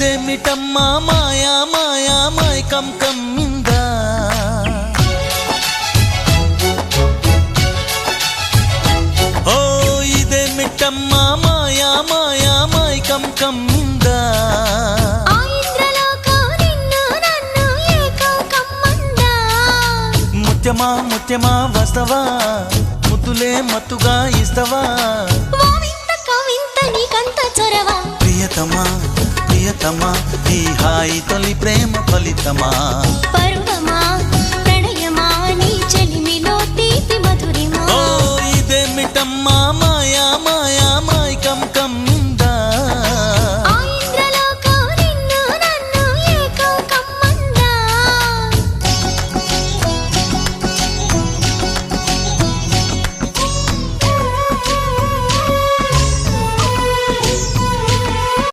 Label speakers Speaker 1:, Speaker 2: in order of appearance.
Speaker 1: ఇదేమిటమ్మా మాయా మాయా మైకం కమ్మిందా ఓ ఇదేమిటమ్మా మాయా మాయా మైకం కమ్మిందా ముత్యమా ముత్యమా వస్తవా ముద్దులే మత్తుగా ఇస్తవా ప్రియతమా ప్రియతమా ఈ హాయి తొలి ప్రేమ ఫలితమా
Speaker 2: పరువమా ప్రణయమా నీ చెలిమిలో తీపి మధురిమా
Speaker 1: ఓ ఇదేమిటమ్మా మాయా